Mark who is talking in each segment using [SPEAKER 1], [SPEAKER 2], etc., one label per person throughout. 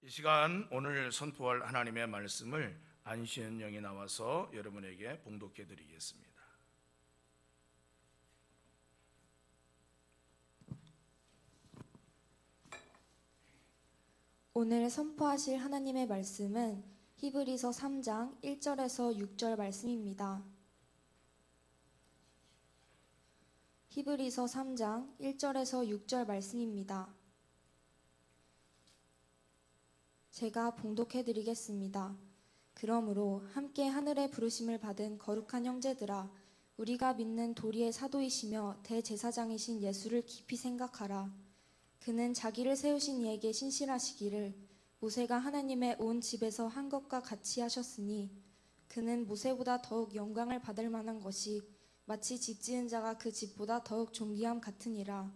[SPEAKER 1] 이 시간 오늘 선포할 하나님의 말씀을 안시현 영이 나와서 여러분에게 봉독해 드리겠습니다.
[SPEAKER 2] 오늘 선포하실 하나님의 말씀은 히브리서 3장 1절에서 6절 말씀입니다. 히브리서 3장 1절에서 6절 말씀입니다. 제가 봉독해 드리겠습니다. 그러므로 함께 하늘의 부르심을 받은 거룩한 형제들아, 우리가 믿는 도리의 사도이시며 대제사장이신 예수를 깊이 생각하라. 그는 자기를 세우신 이에게 신실하시기를 모세가 하나님의 온 집에서 한 것과 같이 하셨으니, 그는 모세보다 더욱 영광을 받을 만한 것이 마치 집 지은 자가 그 집보다 더욱 존귀함 같으니라.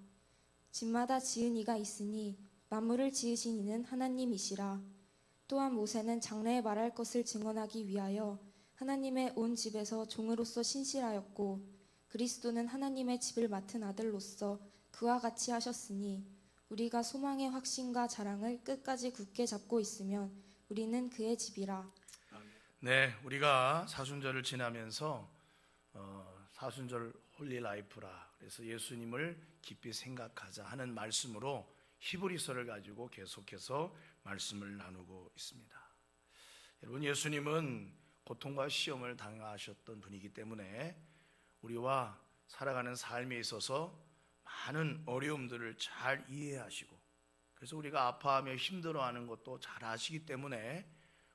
[SPEAKER 2] 집마다 지은 이가 있으니 만물을 지으신 이는 하나님이시라. 또한 모세는 장래에 말할 것을 증언하기 위하여 하나님의 온 집에서 종으로서 신실하였고, 그리스도는 하나님의 집을 맡은 아들로서 그와 같이 하셨으니, 우리가 소망의 확신과 자랑을 끝까지 굳게 잡고 있으면 우리는 그의 집이라.
[SPEAKER 1] 네, 우리가 사순절을 지나면서 사순절 홀리 라이프라, 그래서 예수님을 깊이 생각하자 하는 말씀으로 히브리서를 가지고 계속해서 말씀을 나누고 있습니다. 여러분, 예수님은 고통과 시험을 당하셨던 분이기 때문에 우리와 살아가는 삶에 있어서 많은 어려움들을 잘 이해하시고, 그래서 우리가 아파하며 힘들어하는 것도 잘 아시기 때문에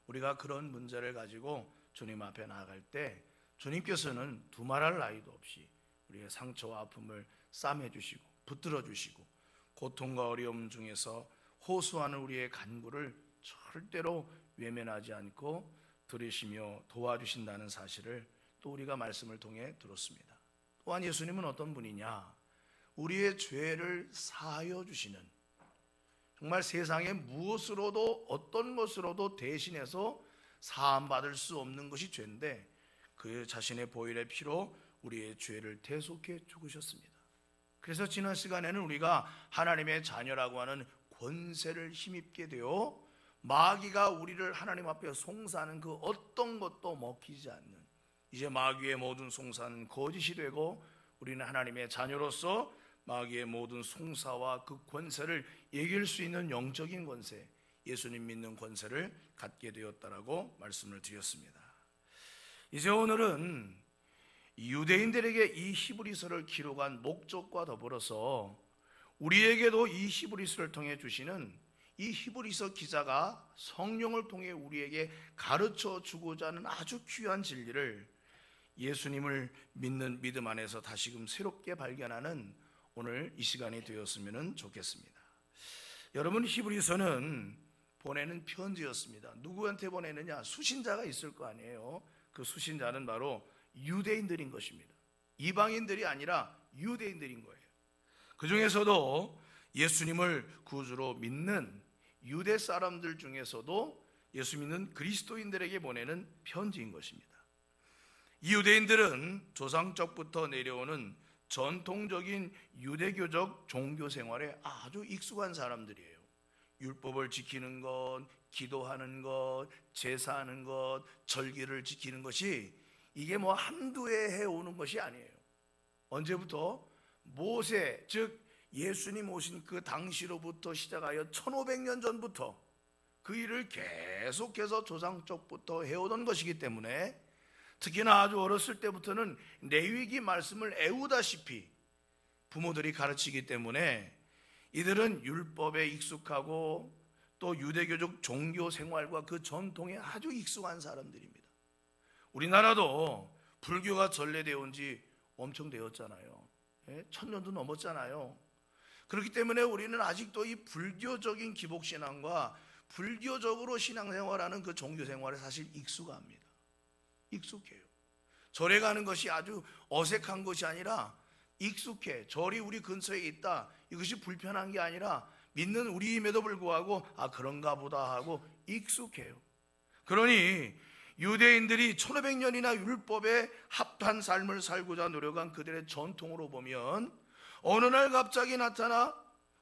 [SPEAKER 1] 우리가 그런 문제를 가지고 주님 앞에 나아갈 때 주님께서는 두말할 나위도 없이 우리의 상처와 아픔을 싸매 주시고 붙들어 주시고, 고통과 어려움 중에서 호소하는 우리의 간구를 절대로 외면하지 않고 들으시며 도와주신다는 사실을 또 우리가 말씀을 통해 들었습니다. 또한 예수님은 어떤 분이냐? 우리의 죄를 사하여 주시는, 정말 세상에 무엇으로도 어떤 것으로도 대신해서 사함받을 수 없는 것이 죄인데, 그 자신의 보혈의 피로 우리의 죄를 대속해 죽으셨습니다. 그래서 지난 시간에는 우리가 하나님의 자녀라고 하는 권세를 힘입게 되어 마귀가 우리를 하나님 앞에 송사하는 그 어떤 것도 먹히지 않는, 이제 마귀의 모든 송사는 거짓이 되고 우리는 하나님의 자녀로서 마귀의 모든 송사와 그 권세를 이길 수 있는 영적인 권세, 예수님 믿는 권세를 갖게 되었다라고 말씀을 드렸습니다. 이제 오늘은 유대인들에게 이 히브리서를 기록한 목적과 더불어서 우리에게도 이 히브리서를 통해 주시는 이 히브리서 기자가 성령을 통해 우리에게 가르쳐 주고자 하는 아주 귀한 진리를 예수님을 믿는 믿음 안에서 다시금 새롭게 발견하는 오늘 이 시간이 되었으면 좋겠습니다. 여러분, 히브리서는 보내는 편지였습니다. 누구한테 보내느냐? 수신자가 있을 거 아니에요. 그 수신자는 바로 유대인들인 것입니다. 이방인들이 아니라 유대인들인 거예요. 그 중에서도 예수님을 구주로 믿는 유대 사람들 중에서도 예수 믿는 그리스도인들에게 보내는 편지인 것입니다. 이 유대인들은 조상적부터 내려오는 전통적인 유대교적 종교 생활에 아주 익숙한 사람들이에요. 율법을 지키는 것, 기도하는 것, 제사하는 것, 절기를 지키는 것이 이게 뭐 한두 해 해오는 것이 아니에요. 언제부터? 모세, 즉 예수님 오신 그 당시로부터 시작하여 1500년 전부터 그 일을 계속해서 조상적부터 해오던 것이기 때문에, 특히나 아주 어렸을 때부터는 레위기 말씀을 애우다시피 부모들이 가르치기 때문에 이들은 율법에 익숙하고 또 유대교적 종교 생활과 그 전통에 아주 익숙한 사람들입니다. 우리나라도 불교가 전래되어 온 지 엄청 되었잖아요. 1000년도 넘었잖아요. 그렇기 때문에 우리는 아직도 이 불교적인 기복신앙과 불교적으로 신앙생활하는 그 종교생활에 사실 익숙합니다. 익숙해요. 절에 가는 것이 아주 어색한 것이 아니라 익숙해. 절이 우리 근처에 있다, 이것이 불편한 게 아니라 믿는 우리임에도 불구하고 그런가 보다 하고 익숙해요. 그러니 유대인들이 1500년이나 율법에 합한 삶을 살고자 노력한 그들의 전통으로 보면 어느 날 갑자기 나타나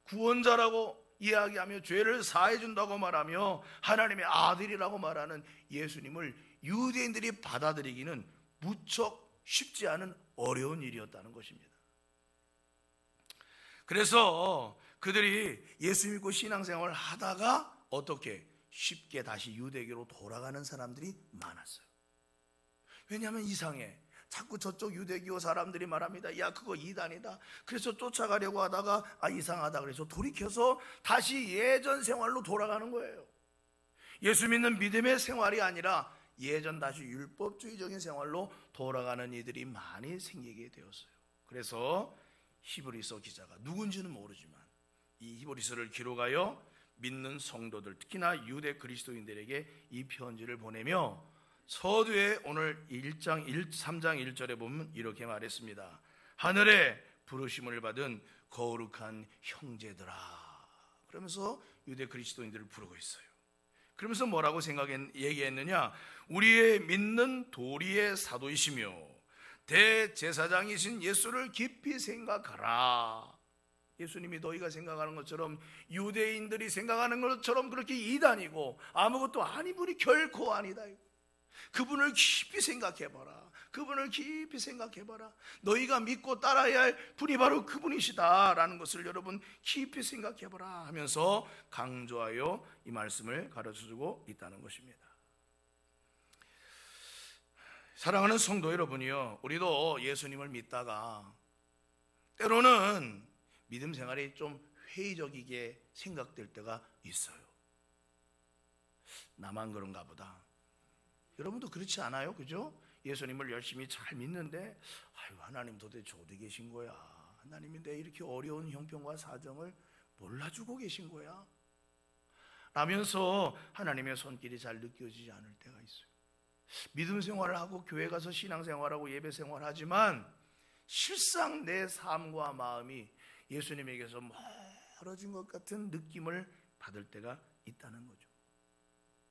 [SPEAKER 1] 구원자라고 이야기하며 죄를 사해 준다고 말하며 하나님의 아들이라고 말하는 예수님을 유대인들이 받아들이기는 무척 쉽지 않은 어려운 일이었다는 것입니다. 그래서 그들이 예수 믿고 신앙생활을 하다가 어떻게 쉽게 다시 유대교로 돌아가는 사람들이 많았어요. 왜냐하면 이상해. 자꾸 저쪽 유대교 사람들이 말합니다. 야, 그거 이단이다. 그래서 쫓아가려고 하다가 이상하다 그래서 돌이켜서 다시 예전 생활로 돌아가는 거예요. 예수 믿는 믿음의 생활이 아니라 예전 다시 율법주의적인 생활로 돌아가는 이들이 많이 생기게 되었어요. 그래서 히브리서 기자가 누군지는 모르지만 이 히브리서를 기록하여 믿는 성도들, 특히나 유대 그리스도인들에게 이 편지를 보내며 서두에 오늘 3장 1절에 보면 이렇게 말했습니다. 하늘에 부르심을 받은 거룩한 형제들아. 그러면서 유대 그리스도인들을 부르고 있어요. 그러면서 뭐라고 얘기했느냐? 우리의 믿는 도리의 사도이시며 대제사장이신 예수를 깊이 생각하라. 예수님이 너희가 생각하는 것처럼, 유대인들이 생각하는 것처럼 그렇게 이단이고 아무것도 아닌 분이 결코 아니다. 그분을 깊이 생각해봐라. 그분을 깊이 생각해봐라. 너희가 믿고 따라야 할 분이 바로 그분이시다라는 것을 여러분 깊이 생각해봐라 하면서 강조하여 이 말씀을 가르쳐주고 있다는 것입니다. 사랑하는 성도 여러분이요, 우리도 예수님을 믿다가 때로는 믿음 생활이 좀 회의적이게 생각될 때가 있어요. 나만 그런가 보다. 여러분도 그렇지 않아요? 그죠? 예수님을 열심히 잘 믿는데 하나님 도대체 어디 계신 거야? 하나님이 내 이렇게 어려운 형편과 사정을 몰라주고 계신 거야? 라면서 하나님의 손길이 잘 느껴지지 않을 때가 있어요. 믿음 생활을 하고 교회 가서 신앙 생활하고 예배 생활하지만 실상 내 삶과 마음이 예수님에게서 멀어진 것 같은 느낌을 받을 때가 있다는 거죠.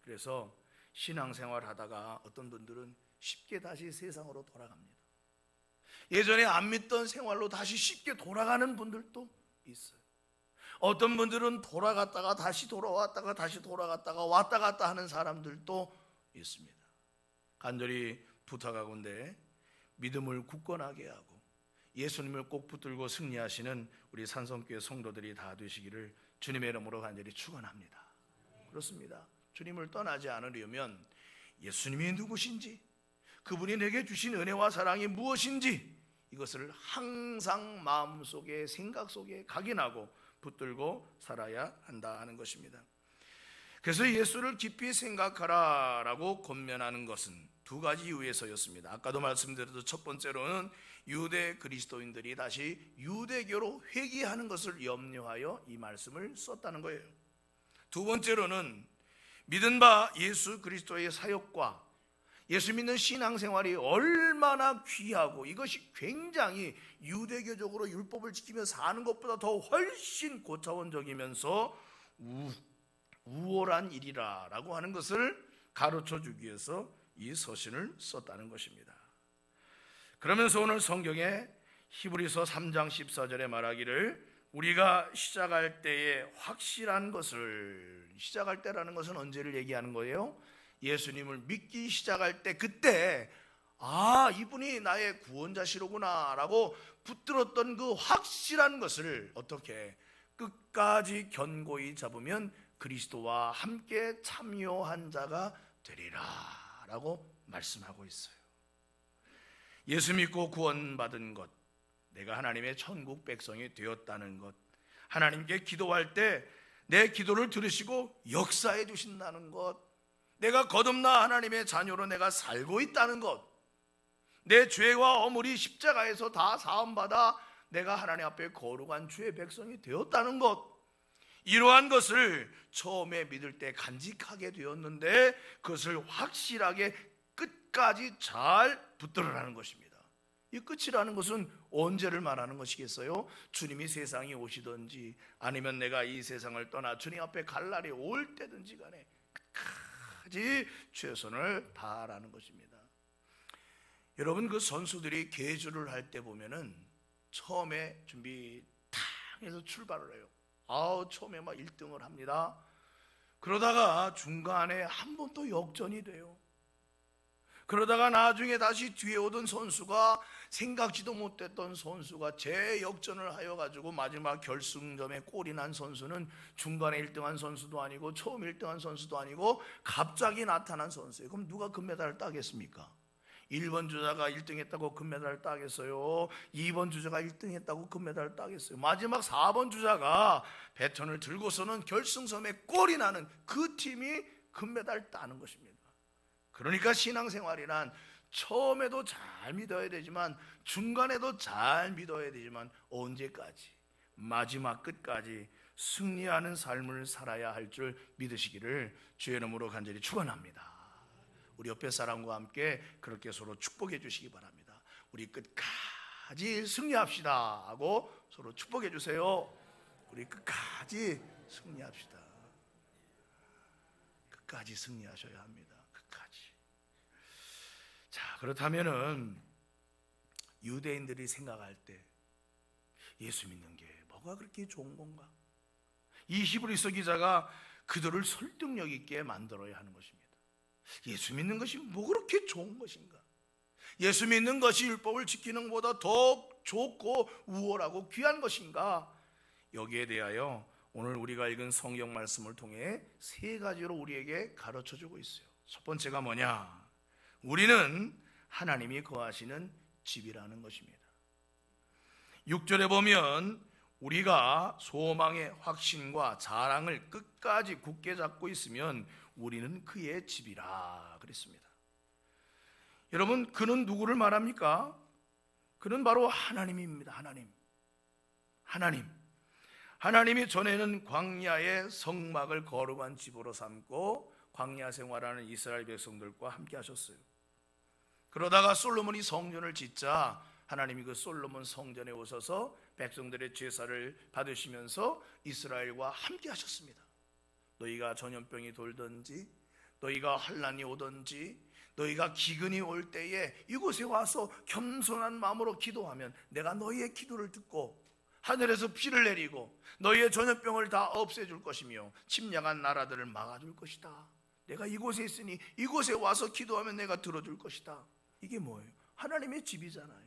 [SPEAKER 1] 그래서 신앙생활 하다가 어떤 분들은 쉽게 다시 세상으로 돌아갑니다. 예전에 안 믿던 생활로 다시 쉽게 돌아가는 분들도 있어요. 어떤 분들은 돌아갔다가 다시 돌아왔다가 다시 돌아갔다가 왔다 갔다 하는 사람들도 있습니다. 간절히 부탁하건대 믿음을 굳건하게 하고 예수님을 꼭 붙들고 승리하시는 우리 산성교회 성도들이 다 되시기를 주님의 이름으로 간절히 축원합니다. 그렇습니다. 주님을 떠나지 않으려면 예수님이 누구신지, 그분이 내게 주신 은혜와 사랑이 무엇인지 이것을 항상 마음속에, 생각 속에 각인하고 붙들고 살아야 한다 하는 것입니다. 그래서 예수를 깊이 생각하라라고 권면하는 것은 두 가지 이유에서였습니다. 아까도 말씀드렸던 첫 번째로는 유대 그리스도인들이 다시 유대교로 회귀하는 것을 염려하여 이 말씀을 썼다는 거예요. 두 번째로는 믿은 바 예수 그리스도의 사역과 예수 믿는 신앙생활이 얼마나 귀하고 이것이 굉장히 유대교적으로 율법을 지키며 사는 것보다 더 훨씬 고차원적이면서 우월한 일이라고 하는 것을 가르쳐주기 위해서 이 서신을 썼다는 것입니다. 그러면서 오늘 성경에 히브리서 3장 14절에 말하기를 우리가 시작할 때에 확실한 것을, 시작할 때라는 것은 언제를 얘기하는 거예요? 예수님을 믿기 시작할 때, 그때 이분이 나의 구원자시로구나 라고 붙들었던 그 확실한 것을 어떻게 끝까지 견고히 잡으면 그리스도와 함께 참여한 자가 되리라 라고 말씀하고 있어요. 예수 믿고 구원받은 것, 내가 하나님의 천국 백성이 되었다는 것, 하나님께 기도할 때 내 기도를 들으시고 역사해 주신다는 것, 내가 거듭나 하나님의 자녀로 내가 살고 있다는 것, 내 죄와 어물이 십자가에서 다 사함받아 내가 하나님 앞에 거룩한 주의 백성이 되었다는 것, 이러한 것을 처음에 믿을 때 간직하게 되었는데 그것을 확실하게 끝까지 잘 붙들으라는 것입니다. 이 끝이라는 것은 언제를 말하는 것이겠어요? 주님이 세상에 오시든지 아니면 내가 이 세상을 떠나 주님 앞에 갈 날이 올 때든지 간에 끝까지 최선을 다하라는 것입니다. 여러분, 그 선수들이 계주를 할 때 보면은 처음에 준비 탁 해서 출발을 해요. 처음에 막 1등을 합니다. 그러다가 중간에 한 번 또 역전이 돼요. 그러다가 나중에 다시 뒤에 오던 선수가, 생각지도 못했던 선수가 재역전을 하여 가지고 마지막 결승점에 골이 난 선수는 중간에 1등한 선수도 아니고 처음 1등한 선수도 아니고 갑자기 나타난 선수예요. 그럼 누가 금메달을 따겠습니까? 1번 주자가 1등 했다고 금메달을 따겠어요? 2번 주자가 1등 했다고 금메달을 따겠어요? 마지막 4번 주자가 배턴을 들고서는 결승점에 골이 나는 그 팀이 금메달을 따는 것입니다. 그러니까 신앙생활이란 처음에도 잘 믿어야 되지만 중간에도 잘 믿어야 되지만 언제까지, 마지막 끝까지 승리하는 삶을 살아야 할 줄 믿으시기를 주의 이름으로 간절히 축원합니다. 우리 옆에 사람과 함께 그렇게 서로 축복해 주시기 바랍니다. 우리 끝까지 승리합시다 하고 서로 축복해 주세요. 우리 끝까지 승리합시다. 끝까지 승리하셔야 합니다. 끝까지. 자, 그렇다면은 유대인들이 생각할 때 예수 믿는 게 뭐가 그렇게 좋은 건가? 이 히브리서 기자가 그들을 설득력 있게 만들어야 하는 것입니다. 예수 믿는 것이 뭐 그렇게 좋은 것인가? 예수 믿는 것이 율법을 지키는 것보다 더 좋고 우월하고 귀한 것인가? 여기에 대하여 오늘 우리가 읽은 성경 말씀을 통해 세 가지로 우리에게 가르쳐 주고 있어요. 첫 번째가 뭐냐? 우리는 하나님이 거하시는 집이라는 것입니다. 6절에 보면 우리가 소망의 확신과 자랑을 끝까지 굳게 잡고 있으면 우리는 그의 집이라 그랬습니다. 여러분, 그는 누구를 말합니까? 그는 바로 하나님입니다. 하나님이 전에는 광야의 성막을 거룩한 집으로 삼고 광야 생활하는 이스라엘 백성들과 함께 하셨어요. 그러다가 솔로몬이 성전을 짓자 하나님이 그 솔로몬 성전에 오셔서 백성들의 제사를 받으시면서 이스라엘과 함께 하셨습니다. 너희가 전염병이 돌든지 너희가 환난이 오든지 너희가 기근이 올 때에 이곳에 와서 겸손한 마음으로 기도하면 내가 너희의 기도를 듣고 하늘에서 비를 내리고 너희의 전염병을 다 없애줄 것이며 침략한 나라들을 막아줄 것이다. 내가 이곳에 있으니 이곳에 와서 기도하면 내가 들어줄 것이다. 이게 뭐예요? 하나님의 집이잖아요.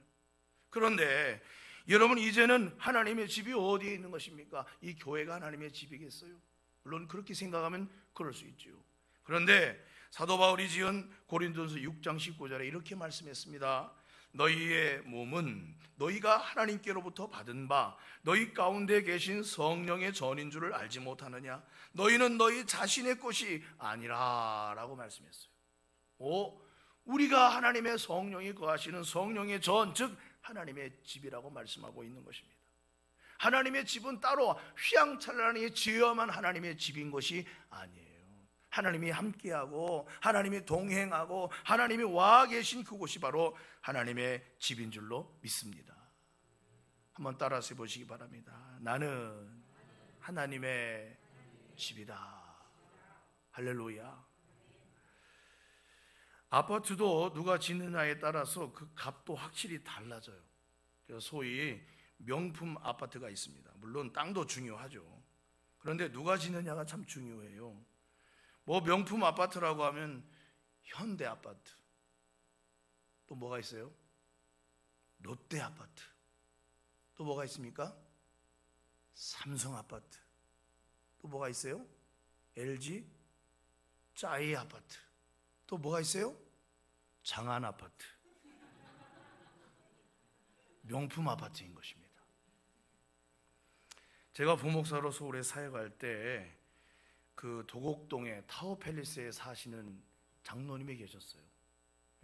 [SPEAKER 1] 그런데 여러분, 이제는 하나님의 집이 어디에 있는 것입니까? 이 교회가 하나님의 집이겠어요? 물론 그렇게 생각하면 그럴 수 있죠. 그런데 사도 바울이 지은 고린도전서 6장 19절에 이렇게 말씀했습니다. 너희의 몸은 너희가 하나님께로부터 받은 바 너희 가운데 계신 성령의 전인 줄을 알지 못하느냐? 너희는 너희 자신의 것이 아니라 라고 말씀했어요. 우리가 하나님의 성령이 거하시는 성령의 전, 즉 하나님의 집이라고 말씀하고 있는 것입니다. 하나님의 집은 따로 휘황찬란하게 지어야만 하나님의 집인 것이 아니에요. 하나님이 함께하고 하나님이 동행하고 하나님이 와 계신 그곳이 바로 하나님의 집인 줄로 믿습니다. 한번 따라서 해보시기 바랍니다. 나는 하나님의 집이다. 할렐루야. 아파트도 누가 짓느냐에 따라서 그 값도 확실히 달라져요. 그래서 소위 명품 아파트가 있습니다. 물론 땅도 중요하죠. 그런데 누가 짓느냐가 참 중요해요. 뭐 명품 아파트라고 하면 현대 아파트, 또 뭐가 있어요? 롯데 아파트, 또 뭐가 있습니까? 삼성 아파트, 또 뭐가 있어요? LG 짜이 아파트, 또 뭐가 있어요? 장안 아파트. 명품 아파트인 것입니다. 제가 부목사로 서울에 사역할 때 그 도곡동의 타워팰리스에 사시는 장로님이 계셨어요.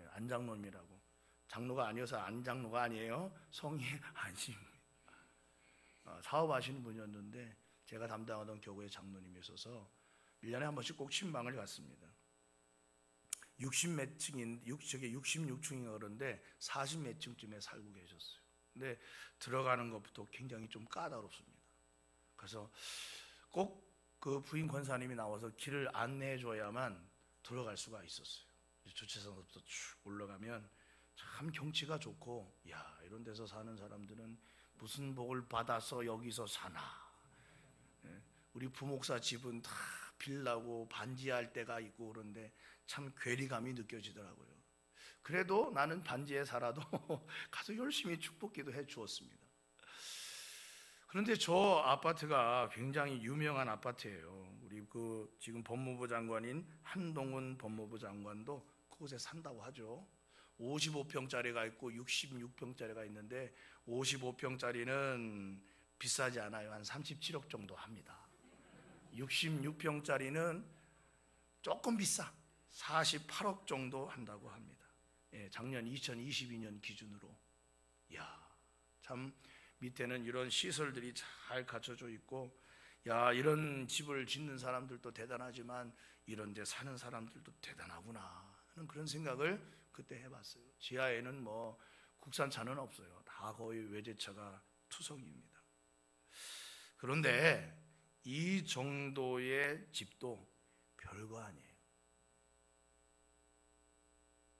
[SPEAKER 1] 안장로님이라고. 장로가 아니어서 안장로가 아니에요. 성이 안심입니다. 사업하시는 분이었는데 제가 담당하던 교구의 장로님이 있어서 1년에 한 번씩 꼭 신방을 갔습니다. 60몇 층인, 저게 66층인가 그런데 40몇 층쯤에 살고 계셨어요. 근데 들어가는 것부터 굉장히 좀 까다롭습니다. 그래서 꼭 그 부인 권사님이 나와서 길을 안내해 줘야만 들어갈 수가 있었어요. 주차장부터 쭉 올라가면 참 경치가 좋고, 이런 데서 사는 사람들은 무슨 복을 받아서 여기서 사나. 우리 부목사 집은 다 빌라고 반지할 때가 있고 그런데 참 괴리감이 느껴지더라고요. 그래도 나는 반지에 살아도 가서 열심히 축복기도 해 주었습니다. 그런데 저 아파트가 굉장히 유명한 아파트예요. 우리 지금 법무부 장관인 한동훈 법무부 장관도 그곳에 산다고 하죠. 55평짜리가 있고 66평짜리가 있는데 55평짜리는 비싸지 않아요. 한 37억 정도 합니다. 66평짜리는 조금 비싸. 48억 정도 한다고 합니다. 예, 작년 2022년 기준으로. 야, 참 밑에는 이런 시설들이 잘 갖춰져 있고, 야, 이런 집을 짓는 사람들도 대단하지만 이런 데 사는 사람들도 대단하구나 하는 그런 생각을 그때 해봤어요. 지하에는 뭐 국산차는 없어요. 다 거의 외제차가 투성입니다. 그런데 이 정도의 집도 별거 아니에요.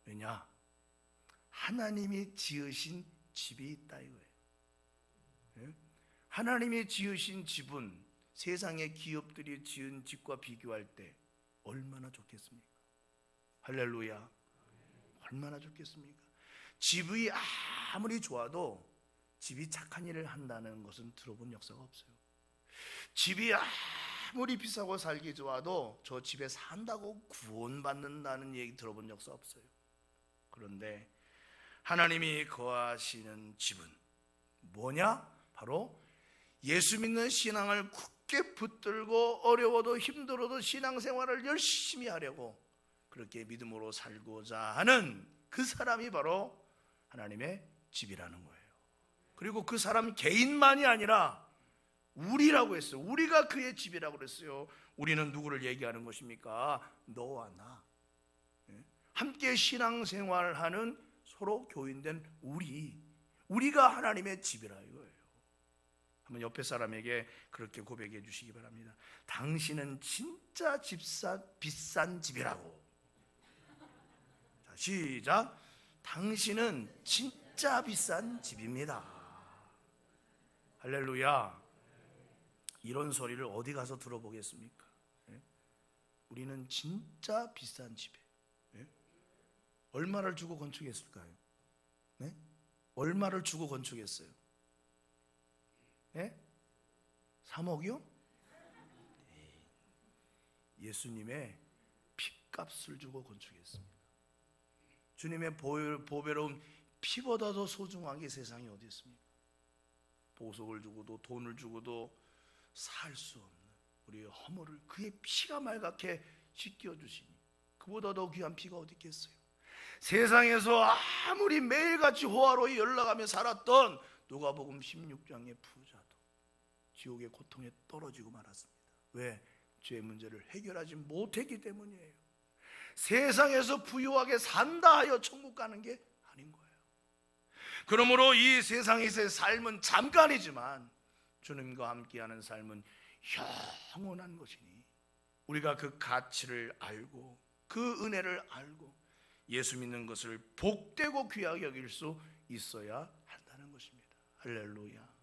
[SPEAKER 1] 왜냐? 하나님이 지으신 집이 있다 이거예요. 하나님이 지으신 집은 세상의 기업들이 지은 집과 비교할 때 얼마나 좋겠습니까? 할렐루야. 얼마나 좋겠습니까? 집이 아무리 좋아도 집이 착한 일을 한다는 것은 들어본 역사가 없어요. 집이 아무리 비싸고 살기 좋아도 저 집에 산다고 구원받는다는 얘기 들어본 역사 없어요. 그런데 하나님이 거하시는 집은 뭐냐? 바로 예수 믿는 신앙을 굳게 붙들고 어려워도 힘들어도 신앙생활을 열심히 하려고 그렇게 믿음으로 살고자 하는 그 사람이 바로 하나님의 집이라는 거예요. 그리고 그 사람 개인만이 아니라 우리라고 했어요. 우리가 그의 집이라고 그랬어요. 우리는 누구를 얘기하는 것입니까? 너와 나. 함께 신앙생활하는 서로 교인된 우리가 하나님의 집이라 이거예요. 한번 옆에 사람에게 그렇게 고백해 주시기 바랍니다. 당신은 진짜 비싼 집이라고. 자, 시작. 당신은 진짜 비싼 집입니다. 할렐루야. 이런 소리를 어디 가서 들어보겠습니까? 우리는 진짜 비싼 집에 얼마를 주고 건축했을까요? 네? 얼마를 주고 건축했어요? 네? 3억이요? 예수님의 피값을 주고 건축했습니다. 주님의 보배로운 피보다도 소중한 게 세상에 어디 있습니까? 보석을 주고도 돈을 주고도 살 수 없는 우리의 허물을 그의 피가 말갛게 씻겨주시니 그보다 더 귀한 피가 어디 있겠어요? 세상에서 아무리 매일같이 호화로이 연락하며 살았던 누가복음 16장의 부자도 지옥의 고통에 떨어지고 말았습니다. 왜? 죄의 문제를 해결하지 못했기 때문이에요. 세상에서 부유하게 산다 하여 천국 가는 게 아닌 거예요. 그러므로 이 세상에서의 삶은 잠깐이지만 주님과 함께하는 삶은 영원한 것이니 우리가 그 가치를 알고 그 은혜를 알고 예수 믿는 것을 복되고 귀하게 여길 수 있어야 한다는 것입니다. 할렐루야.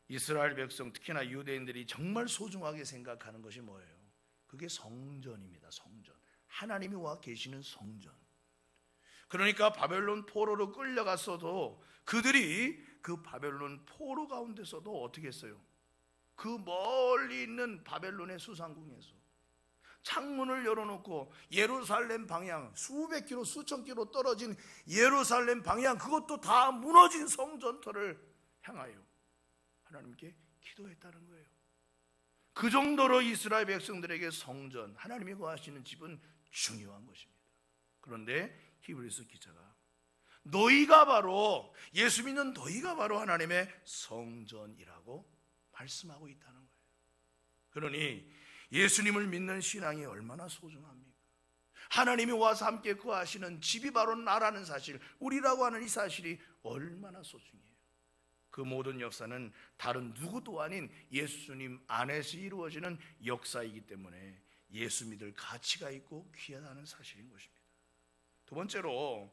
[SPEAKER 1] 이스라엘 백성 특히나 유대인들이 정말 소중하게 생각하는 것이 뭐예요? 그게 성전입니다. 성전. 하나님이 와 계시는 성전. 그러니까 바벨론 포로로 끌려갔어도 그들이 그 바벨론 포로 가운데서도 어떻게 했어요? 그 멀리 있는 바벨론의 수상궁에서 창문을 열어놓고 예루살렘 방향 수백 킬로 수천 킬로 떨어진 예루살렘 방향 그것도 다 무너진 성전터를 향하여 하나님께 기도했다는 거예요. 그 정도로 이스라엘 백성들에게 성전 하나님이 거하시는 집은 중요한 것입니다. 그런데 히브리서 기자가 너희가 바로 예수 믿는 너희가 바로 하나님의 성전이라고 말씀하고 있다는 거예요. 그러니 예수님을 믿는 신앙이 얼마나 소중합니까? 하나님이 와서 함께 거하시는 집이 바로 나라는 사실, 우리라고 하는 이 사실이 얼마나 소중해요. 그 모든 역사는 다른 누구도 아닌 예수님 안에서 이루어지는 역사이기 때문에 예수 믿을 가치가 있고 귀하다는 사실인 것입니다. 두 번째로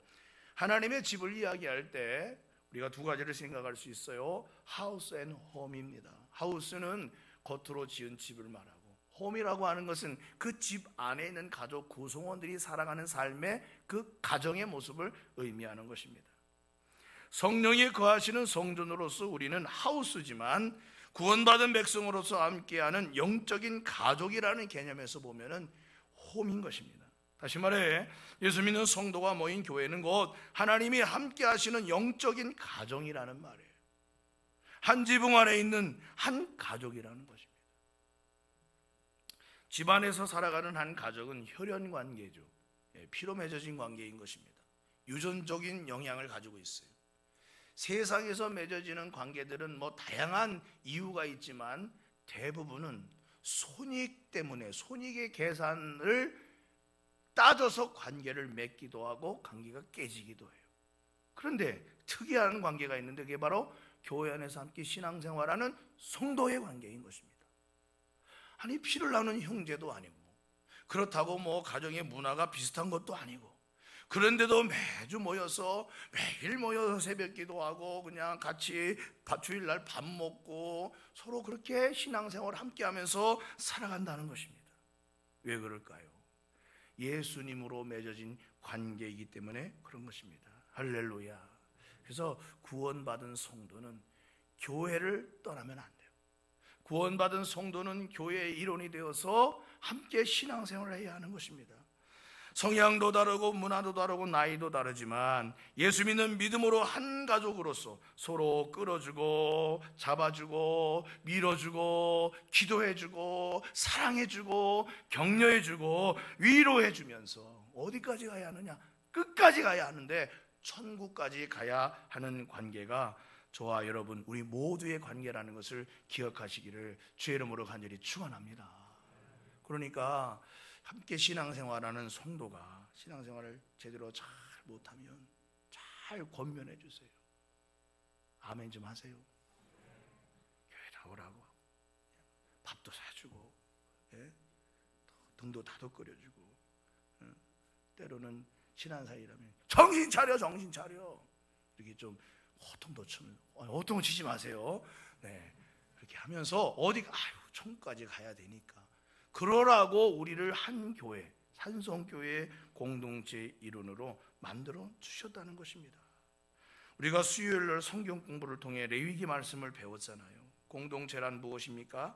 [SPEAKER 1] 하나님의 집을 이야기할 때 우리가 두 가지를 생각할 수 있어요. 하우스 앤 홈입니다. 하우스는 겉으로 지은 집을 말하고, 홈이라고 하는 것은 그 집 안에 있는 가족 구성원들이 살아가는 삶의 그 가정의 모습을 의미하는 것입니다. 성령이 거하시는 성전으로서 우리는 하우스지만 구원받은 백성으로서 함께하는 영적인 가족이라는 개념에서 보면은 홈인 것입니다. 다시 말해 예수 믿는 성도가 모인 교회는 곧 하나님이 함께하시는 영적인 가정이라는 말이에요. 한 지붕 아래 있는 한 가족이라는 것입니다. 집안에서 살아가는 한 가족은 혈연 관계죠. 피로 맺어진 관계인 것입니다. 유전적인 영향을 가지고 있어요. 세상에서 맺어지는 관계들은 다양한 이유가 있지만 대부분은 손익 때문에, 손익의 계산을 따져서 관계를 맺기도 하고 관계가 깨지기도 해요. 그런데 특이한 관계가 있는데 그게 바로 교회 안에서 함께 신앙생활하는 성도의 관계인 것입니다. 아니, 피를 나눈 형제도 아니고, 그렇다고 가정의 문화가 비슷한 것도 아니고, 그런데도 매주 모여서, 매일 모여서 새벽 기도하고 그냥 같이 주일날 밥 먹고 서로 그렇게 신앙생활을 함께 하면서 살아간다는 것입니다. 왜 그럴까요? 예수님으로 맺어진 관계이기 때문에 그런 것입니다. 할렐루야. 그래서 구원받은 성도는 교회를 떠나면 안 돼요. 구원받은 성도는 교회의 일원이 되어서 함께 신앙생활을 해야 하는 것입니다. 성향도 다르고 문화도 다르고 나이도 다르지만 예수 믿는 믿음으로 한 가족으로서 서로 끌어주고 잡아주고 밀어주고 기도해주고 사랑해주고 격려해주고 위로해주면서 어디까지 가야 하느냐? 끝까지 가야 하는데 천국까지 가야 하는 관계가 저와 여러분 우리 모두의 관계라는 것을 기억하시기를 주의 이름으로 간절히 축원합니다. 그러니까 함께 신앙생활하는 성도가 신앙생활을 제대로 잘 못하면 잘 권면해 주세요. 아멘 좀 하세요. 교회 나오라고 밥도 사주고, 등도 다독거려주고, 때로는 친한 사이라면 정신 차려 정신 차려 이렇게 좀 호통도 치면 호통을 치지 마세요. 그렇게 하면서 어디 천국까지 가야 되니까 그러라고 우리를 한 교회, 산성교회 공동체 일원으로 만들어 주셨다는 것입니다. 우리가 수요일날 성경 공부를 통해 레위기 말씀을 배웠잖아요. 공동체란 무엇입니까?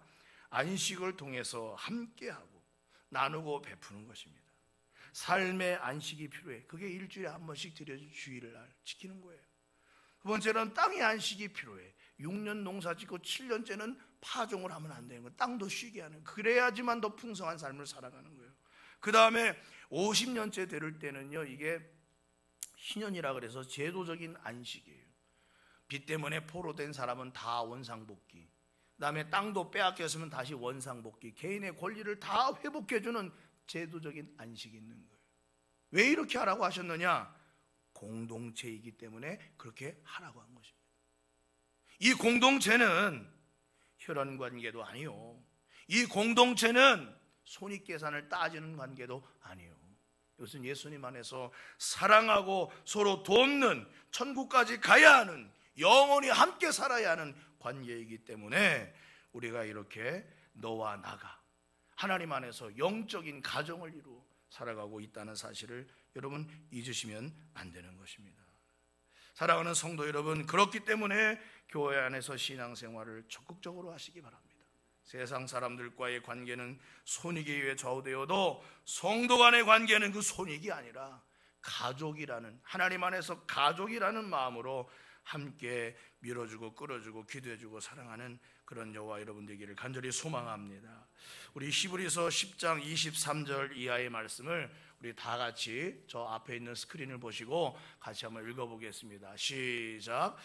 [SPEAKER 1] 안식을 통해서 함께하고 나누고 베푸는 것입니다. 삶의 안식이 필요해. 그게 일주일에 한 번씩 드려진 주일날 지키는 거예요. 두 번째는 땅의 안식이 필요해. 6년 농사 짓고 7년째는 파종을 하면 안 되는 거예요. 땅도 쉬게 하는 거예요. 그래야지만 더 풍성한 삶을 살아가는 거예요. 그 다음에 50년째 될 때는요, 이게 신년이라 그래서 제도적인 안식이에요. 빚 때문에 포로된 사람은 다 원상복귀, 그 다음에 땅도 빼앗겼으면 다시 원상복귀, 개인의 권리를 다 회복해주는 제도적인 안식이 있는 거예요. 왜 이렇게 하라고 하셨느냐? 공동체이기 때문에 그렇게 하라고 한 것입니다. 이 공동체는 혈연 관계도 아니요, 이 공동체는 손익계산을 따지는 관계도 아니요, 이것은 예수님 안에서 사랑하고 서로 돕는, 천국까지 가야 하는, 영원히 함께 살아야 하는 관계이기 때문에 우리가 이렇게 너와 나가 하나님 안에서 영적인 가정을 이루어 살아가고 있다는 사실을 여러분 잊으시면 안 되는 것입니다. 사랑하는 성도 여러분, 그렇기 때문에 교회 안에서 신앙생활을 적극적으로 하시기 바랍니다. 세상 사람들과의 관계는 손익에 의해 좌우되어도 성도 간의 관계는 그 손익이 아니라 가족이라는, 하나님 안에서 가족이라는 마음으로 함께 밀어주고 끌어주고 기도해주고 사랑하는 그런 저와 여러분 되기를 간절히 소망합니다. 우리 히브리서 10장 23절 이하의 말씀을 우리 다 같이 저 앞에 있는 스크린을 보시고 같이 한번 읽어보겠습니다. 시작.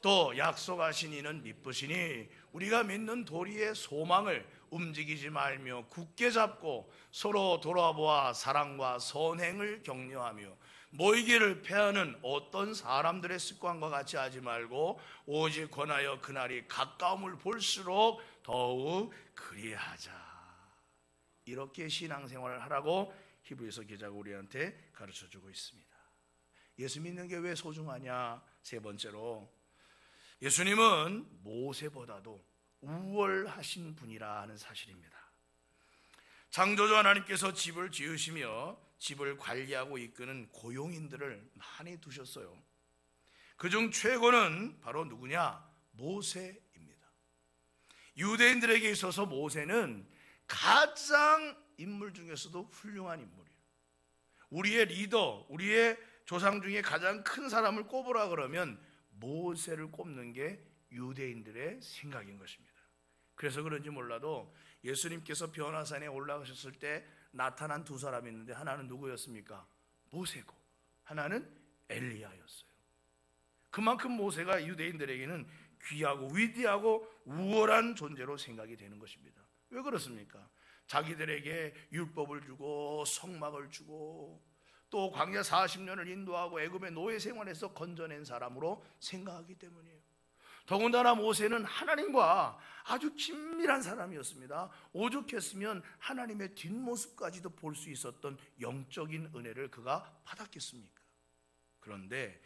[SPEAKER 1] 또 약속하신 이는 미쁘시니 우리가 믿는 도리의 소망을 움직이지 말며 굳게 잡고 서로 돌아보아 사랑과 선행을 격려하며 모이기를 패하는 어떤 사람들의 습관과 같이 하지 말고 오직 권하여 그날이 가까움을 볼수록 더욱 그리하자. 이렇게 신앙생활을 하라고 히브리서 기자가 우리한테 가르쳐주고 있습니다. 예수 믿는 게 왜 소중하냐? 세 번째로, 예수님은 모세보다도 우월하신 분이라 하는 사실입니다. 창조주 하나님께서 집을 지으시며 집을 관리하고 이끄는 고용인들을 많이 두셨어요. 그중 최고는 바로 누구냐? 모세입니다. 유대인들에게 있어서 모세는 가장 인물 중에서도 훌륭한 인물이에요. 우리의 리더, 우리의 조상 중에 가장 큰 사람을 꼽으라 그러면 모세를 꼽는 게 유대인들의 생각인 것입니다. 그래서 그런지 몰라도 예수님께서 변화산에 올라가셨을 때 나타난 두 사람이 있는데 하나는 누구였습니까? 모세고 하나는 엘리야였어요. 그만큼 모세가 유대인들에게는 귀하고 위대하고 우월한 존재로 생각이 되는 것입니다. 왜 그렇습니까? 자기들에게 율법을 주고 성막을 주고 또 광야 40년을 인도하고 애굽의 노예 생활에서 건져낸 사람으로 생각하기 때문이에요. 더군다나 모세는 하나님과 아주 긴밀한 사람이었습니다. 오죽했으면 하나님의 뒷모습까지도 볼 수 있었던 영적인 은혜를 그가 받았겠습니까? 그런데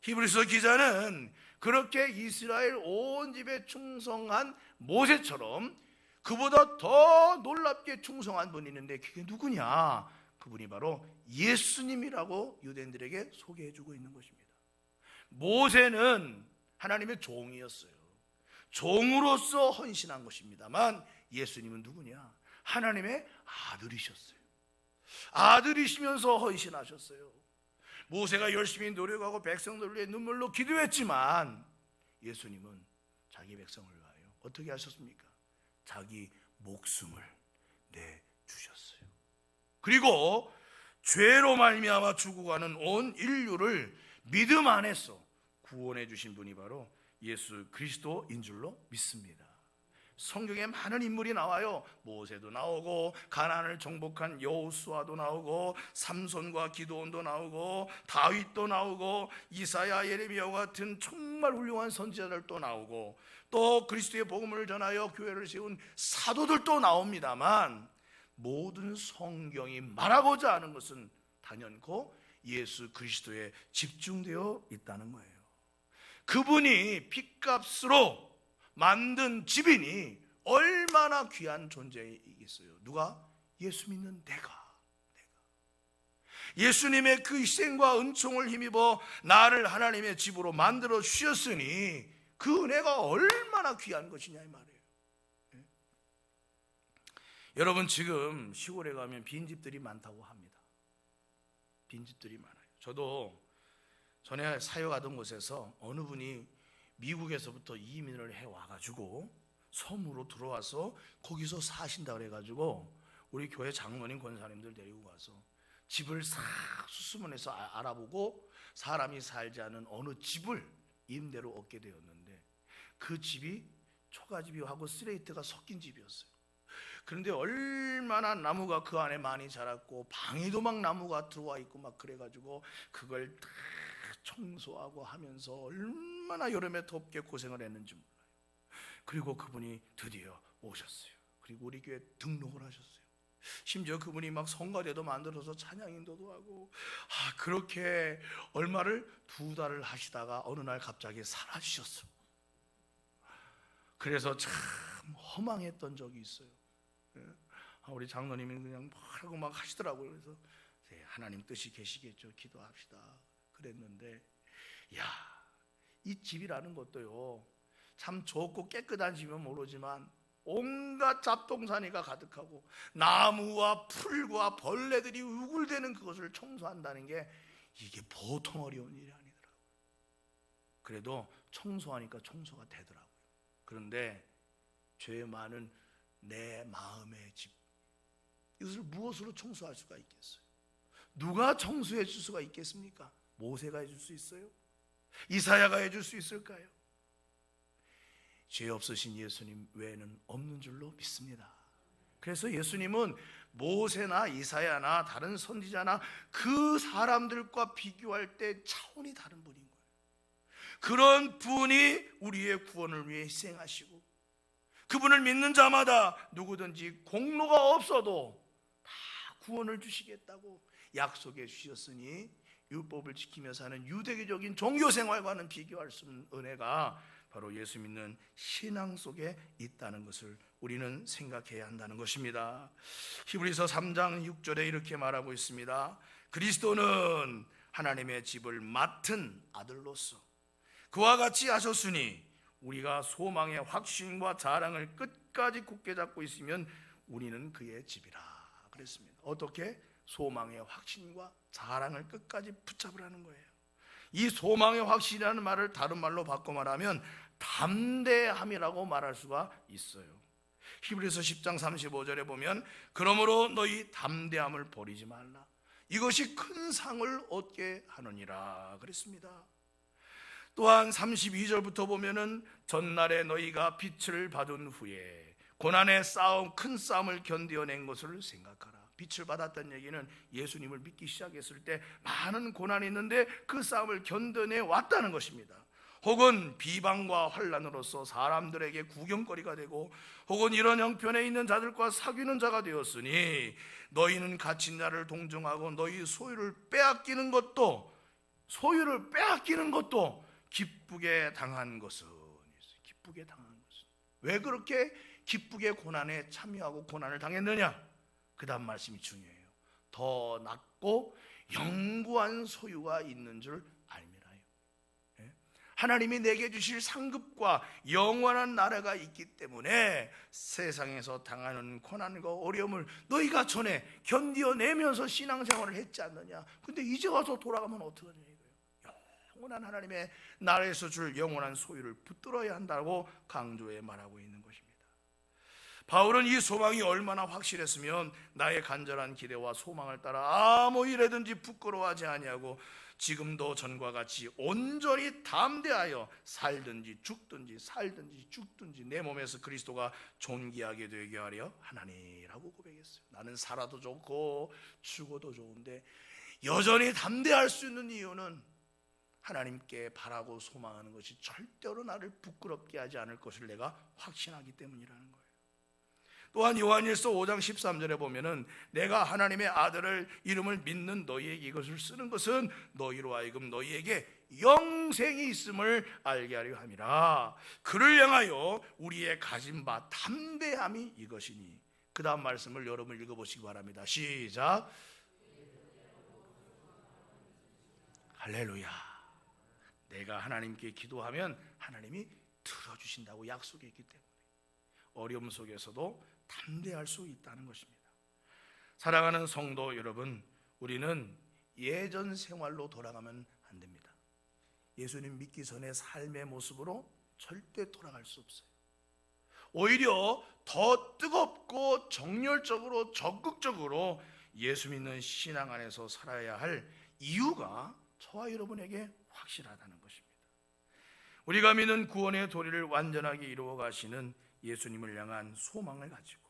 [SPEAKER 1] 히브리서 기자는 그렇게 이스라엘 온 집에 충성한 모세처럼 그보다 더 놀랍게 충성한 분이 있는데 그게 누구냐? 그분이 바로 예수님이라고 유대인들에게 소개해주고 있는 것입니다. 모세는 하나님의 종이었어요. 종으로서 헌신한 것입니다만 위해서님은 누구냐? 하나님의 아들이셨어요. 아들이시면서 헌신하셨어요. 모세가 열심히 노력하고 백성들을 위해 눈물로 기도했지만 예수님은 자기 백성을 위하여 어떻게 하셨습니까? 자기 목숨을 내주셨어요. 그리고 죄로 말미암아 죽어가는 온 인류를 믿음 안에서 구원해 주신 분이 바로 예수 그리스도인 줄로 믿습니다. 성경에 많은 인물이 나와요. 모세도 나오고 가나안을 정복한 여호수아도 나오고 삼손과 기드온도 나오고 다윗도 나오고 이사야, 예레미야 같은 정말 훌륭한 선지자들도 나오고 또 그리스도의 복음을 전하여 교회를 세운 사도들도 나옵니다만 모든 성경이 말하고자 하는 것은 단연코 예수 그리스도에 집중되어 있다는 거예요. 그분이 핏값으로 만든 집이니 얼마나 귀한 존재이겠어요. 누가? 예수 믿는 내가. 예수님의 그 희생과 은총을 힘입어 나를 하나님의 집으로 만들어 주셨으니 그 은혜가 얼마나 귀한 것이냐 이 말이에요. 여러분 지금 시골에 가면 빈집들이 많다고 합니다. 빈집들이 많아요. 저도 전에 사역하던 곳에서 어느 분이 미국에서부터 이민을 해와가지고 섬으로 들어와서 거기서 사신다 그래가지고 우리 교회 장로님 권사님들 데리고 가서 집을 싹 수소문해서 알아보고 사람이 살지 않은 어느 집을 임대로 얻게 되었는데 그 집이 초가집이하고 쓰레기가 섞인 집이었어요. 그런데 얼마나 나무가 그 안에 많이 자랐고 방에도 막 나무가 들어와 있고 막 그래가지고 그걸 다 청소하고 하면서 얼마나 여름에 덥게 고생을 했는지 몰라요. 그리고 그분이 드디어 오셨어요. 그리고 우리 교회 등록을 하셨어요. 심지어 그분이 막 성가대도 만들어서 찬양인도도 하고 그렇게 얼마를 2달을 하시다가 어느 날 갑자기 사라지셨어요. 그래서 참 허망했던 적이 있어요. 우리 장로님이 그냥 뭐라고 막 하시더라고요. 그래서 하나님 뜻이 계시겠죠. 기도합시다. 그랬는데 이 집이라는 것도요 참 좋고 깨끗한 집이면 모르지만 온갖 잡동사니가 가득하고 나무와 풀과 벌레들이 우글대는 그것을 청소한다는 게 이게 보통 어려운 일이 아니더라고요. 그래도 청소하니까 청소가 되더라고요. 그런데 죄 많은 내 마음의 집, 이것을 무엇으로 청소할 수가 있겠어요? 누가 청소해 줄 수가 있겠습니까? 모세가 해줄 수 있어요? 이사야가 해줄 수 있을까요? 죄 없으신 예수님 외에는 없는 줄로 믿습니다. 그래서 예수님은 모세나 이사야나 다른 선지자나 그 사람들과 비교할 때 차원이 다른 분인 거예요. 그런 분이 우리의 구원을 위해 희생하시고 그분을 믿는 자마다 누구든지 공로가 없어도 다 구원을 주시겠다고 약속해 주셨으니 율법을 지키며 사는 유대교적인 종교 생활과는 비교할 수 없는 은혜가 바로 예수 믿는 신앙 속에 있다는 것을 우리는 생각해야 한다는 것입니다. 히브리서 3장 6절에 이렇게 말하고 있습니다. 그리스도는 하나님의 집을 맡은 아들로서 그와 같이 하셨으니 우리가 소망의 확신과 자랑을 끝까지 굳게 잡고 있으면 우리는 그의 집이라 그랬습니다. 어떻게? 소망의 확신과 자랑을 끝까지 붙잡으라는 거예요. 이 소망의 확신이라는 말을 다른 말로 바꿔 말하면 담대함이라고 말할 수가 있어요. 히브리서 10장 35절에 보면 그러므로 너희 담대함을 버리지 말라. 이것이 큰 상을 얻게 하느니라 그랬습니다. 또한 32절부터 보면은 전날에 너희가 빛을 받은 후에 고난의 싸움, 큰 싸움을 견뎌낸 것을 생각하라. 빛을 받았다는 얘기는 예수님을 믿기 시작했을 때 많은 고난이 있는데 그 싸움을 견뎌내 왔다는 것입니다. 혹은 비방과 환난으로서 사람들에게 구경거리가 되고 혹은 이런 형편에 있는 자들과 사귀는 자가 되었으니 너희는 갇힌 자를 동정하고 너희 소유를 빼앗기는 것도 기쁘게 당한 것은 왜 그렇게 기쁘게 고난에 참여하고 고난을 당했느냐? 그 다음 말씀이 중요해요. 더 낫고 영구한 소유가 있는 줄 알미라요. 하나님이 내게 주실 상급과 영원한 나라가 있기 때문에 세상에서 당하는 고난과 어려움을 너희가 전에 견뎌내면서 신앙생활을 했지 않느냐? 근데 이제 와서 돌아가면 어떡하냐 이거예요. 영원한 하나님의 나라에서 줄 영원한 소유를 붙들어야 한다고 강조해 말하고 있는 것입니다. 바울은 이 소망이 얼마나 확실했으면 나의 간절한 기대와 소망을 따라 아무 일에든지 부끄러워하지 아니하고 지금도 전과 같이 온전히 담대하여 살든지 죽든지 내 몸에서 그리스도가 존귀하게 되게 하려 하나니라고 고백했어요. 나는 살아도 좋고 죽어도 좋은데 여전히 담대할 수 있는 이유는 하나님께 바라고 소망하는 것이 절대로 나를 부끄럽게 하지 않을 것을 내가 확신하기 때문이라는 거예요. 또한 요한일서 5장 13절에 보면은 내가 하나님의 아들을 이름을 믿는 너희에게 이것을 쓰는 것은 너희로 하여금 너희에게 영생이 있음을 알게 하려 함이라. 그를 향하여 우리의 가진 바 담대함이 이것이니. 그 다음 말씀을 여러분 읽어보시기 바랍니다. 시작. 할렐루야. 내가 하나님께 기도하면 하나님이 들어주신다고 약속했기 때문에 어려움 속에서도 담대할 수 있다는 것입니다. 사랑하는 성도 여러분, 우리는 예전 생활로 돌아가면 안 됩니다. 예수님 믿기 전의 삶의 모습으로 절대 돌아갈 수 없어요. 오히려 더 뜨겁고 정열적으로 적극적으로 예수 믿는 신앙 안에서 살아야 할 이유가 저와 여러분에게 확실하다는 것입니다. 우리가 믿는 구원의 도리를 완전하게 이루어 가시는 예수님을 향한 소망을 가지고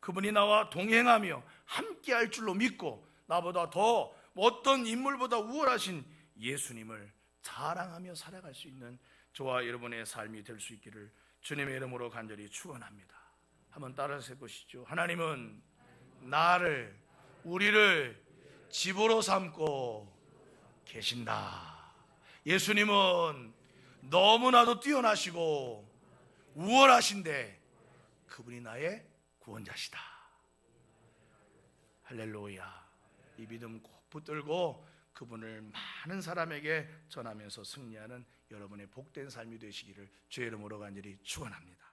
[SPEAKER 1] 그분이 나와 동행하며 함께할 줄로 믿고 나보다 더 어떤 인물보다 우월하신 예수님을 자랑하며 살아갈 수 있는 저와 여러분의 삶이 될 수 있기를 주님의 이름으로 간절히 축원합니다. 한번 따라서 해보시죠. 하나님은 우리를 집으로 삼고 계신다. 예수님은 너무나도 뛰어나시고 우월하신데 그분이 나의 구원자시다. 할렐루야. 이 믿음 꼭 붙들고 그분을 많은 사람에게 전하면서 승리하는 여러분의 복된 삶이 되시기를 주의 이름으로 간절히 축원합니다.